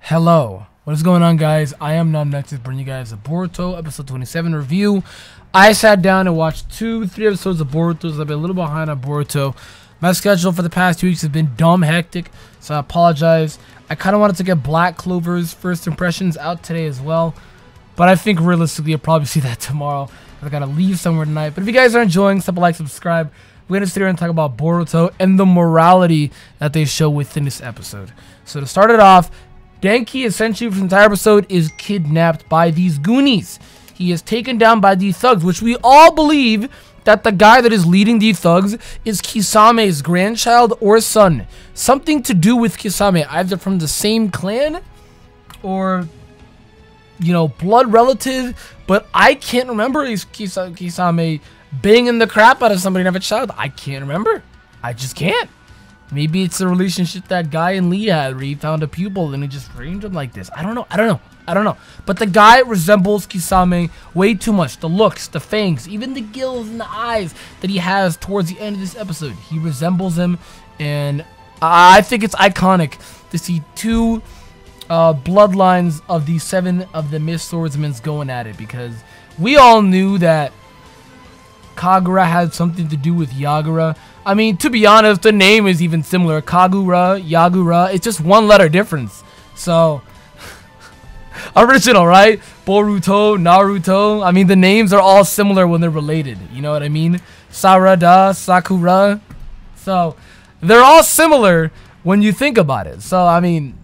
Hello, what is going on, guys? I am AkumaNexus, bringing you guys a Boruto episode 27 review. I sat down and watched 2-3 episodes of Boruto, so I've been a little behind on Boruto. My schedule for the past 2 weeks has been dumb hectic, so I apologize. I kind of wanted to get Black Clover's first impressions out today as well, but I think realistically you'll probably see that tomorrow. I gotta leave somewhere tonight. But if you guys are enjoying, stop a like, subscribe. We're gonna sit here and talk about Boruto and the morality that they show within this episode. So to start it off, Denki, essentially for the entire episode, is kidnapped by these Goonies. He is taken down by the thugs, which we all believe that the guy that is leading the thugs is Kisame's grandchild or son. Something to do with Kisame, either from the same clan or, you know, blood relative. But I can't remember Kisame banging the crap out of somebody and have a child. I can't remember. I just can't. Maybe it's the relationship that Guy and Lee had, where he found a pupil and he just framed him like this. I don't know. But the guy resembles Kisame way too much. The looks, the fangs, even the gills and the eyes that he has towards the end of this episode. He resembles him, and I think it's iconic to see two bloodlines of the 7 of the Mist Swordsmen going at it, because we all knew that Kagura had something to do with Yagura. I mean, to be honest, the name is even similar. Kagura, Yagura, it's just one letter difference. So, original, right? Boruto, Naruto. I mean, the names are all similar when they're related. You know what I mean? Sarada, Sakura. So, they're all similar when you think about it. So, I mean,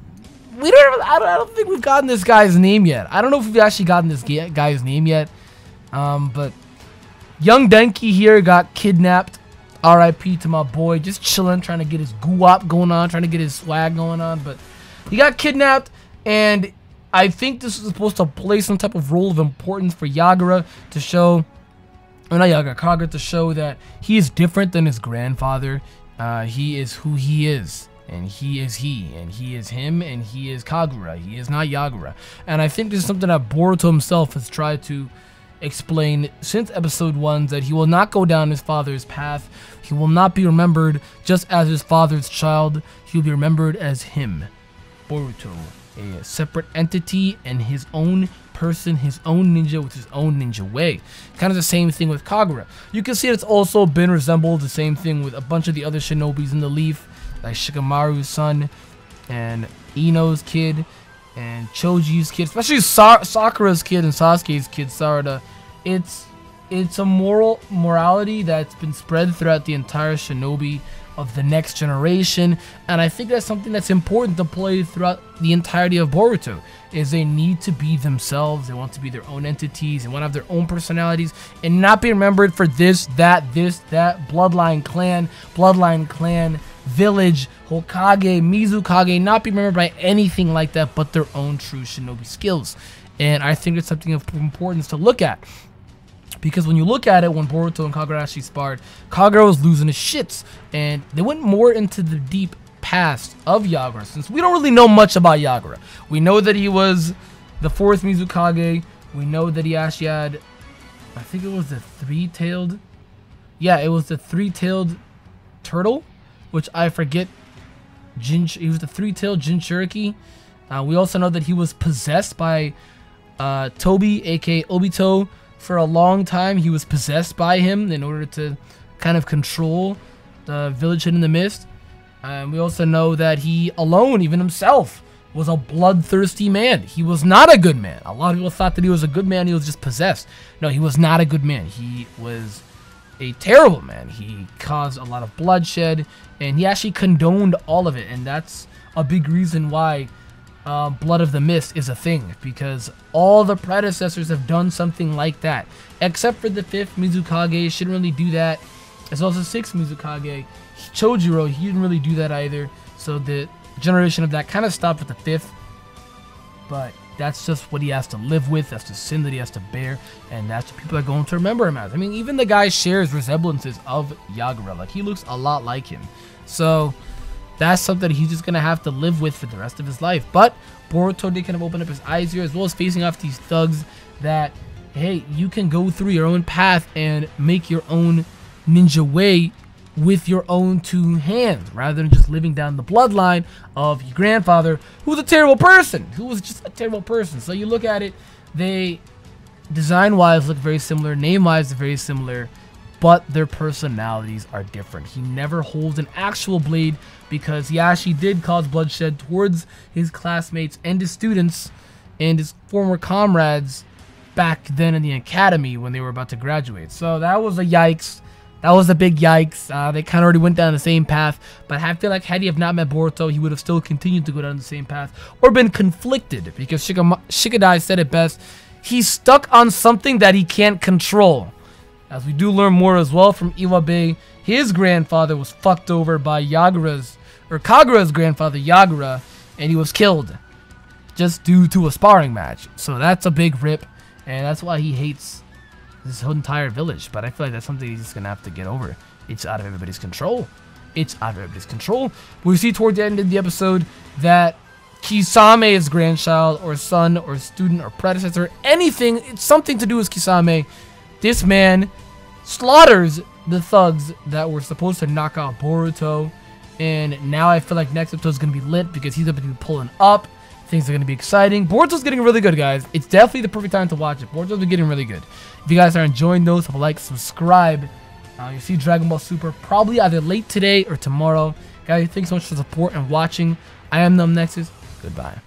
I don't think we've gotten this guy's name yet. I don't know if we've actually gotten this guy's name yet. But young Denki here got kidnapped. R.I.P. to my boy, just chilling, trying to get his guwap going on, trying to get his swag going on. But he got kidnapped, and I think this is supposed to play some type of role of importance for Yagura to show, or not Yagura, Kagura, to show that he is different than his grandfather. He is who he is, and he is he, and he is him, and he is Kagura. He is not Yagura. And I think this is something that Boruto himself has tried to explain since episode 1, that he will not go down his father's path. He will not be remembered just as his father's child. He will be remembered as him, Boruto, a separate entity and his own person, his own ninja with his own ninja way. Kind of the same thing with Kagura. You can see it's also been resembled, the same thing with a bunch of the other shinobis in the Leaf, like Shikamaru's son and Ino's kid and Choji's kid, especially Sakura's kid and Sasuke's kid, Sarada. It's a morality that's been spread throughout the entire shinobi of the next generation, and I think that's something that's important to play throughout the entirety of Boruto. Is they need to be themselves, they want to be their own entities, they want to have their own personalities, and not be remembered for this, that, bloodline clan, village, Hokage, Mizukage, not be remembered by anything like that but their own true shinobi skills. And I think it's something of importance to look at, because when you look at it, when Boruto and Kagura actually sparred, Kagura was losing his shits, and they went more into the deep past of Yagura, since we don't really know much about Yagura. We know that he was the 4th Mizukage. We know that he actually had, I think it was the 3-tailed, yeah, it was the 3-tailed turtle, which I forget. He was the 3-tailed Jinchuriki. We also know that he was possessed by Tobi, aka Obito. For a long time, he was possessed by him in order to kind of control the village hidden in the mist. We also know that he alone, even himself, was a bloodthirsty man. He was not a good man. A lot of people thought that he was a good man. He was just possessed. No, he was not a good man. He was a terrible man. He caused a lot of bloodshed, and he actually condoned all of it. And that's a big reason why Blood of the Mist is a thing, because all the predecessors have done something like that, except for the 5th Mizukage. Shouldn't really do that. There's also 6th Mizukage, Chojiro. He didn't really do that either. So the generation of that kind of stopped with the 5th, but that's just what he has to live with. That's the sin that he has to bear, and that's what people are going to remember him as. I mean, even the guy shares resemblances of Yagura. Like, he looks a lot like him. So that's something he's just gonna have to live with for the rest of his life. But Boruto did kind of open up his eyes here, as well as facing off these thugs that, hey, you can go through your own path and make your own ninja way with your own 2 hands, rather than just living down the bloodline of your grandfather, who's a terrible person, who was just a terrible person. So you look at it, they design-wise look very similar, name-wise they're very similar, but their personalities are different. He never holds an actual blade because he actually did cause bloodshed towards his classmates and his students and his former comrades back then in the academy when they were about to graduate. So that was a yikes. That was a big yikes. They kind of already went down the same path, but I feel like had he have not met Boruto, he would have still continued to go down the same path or been conflicted, because Shikadai said it best. He's stuck on something that he can't control. As we do learn more as well from Iwabe, his grandfather was fucked over by Kagura's grandfather, Yagura, and he was killed just due to a sparring match. So that's a big rip, and that's why he hates this whole entire village. But I feel like that's something he's just gonna have to get over. It's out of everybody's control. It's out of everybody's control. We see toward the end of the episode that Kisame's grandchild or son or student or predecessor, anything, it's something to do with Kisame. This man slaughters the thugs that were supposed to knock out Boruto. And now I feel like next episode is going to be lit because he's going to be pulling up. Things are going to be exciting. Boruto's getting really good, guys. It's definitely the perfect time to watch it. Boruto's been getting really good. If you guys are enjoying those, like, subscribe. You'll see Dragon Ball Super probably either late today or tomorrow. Guys, thanks so much for the support and watching. I am AkumaNexus. Goodbye.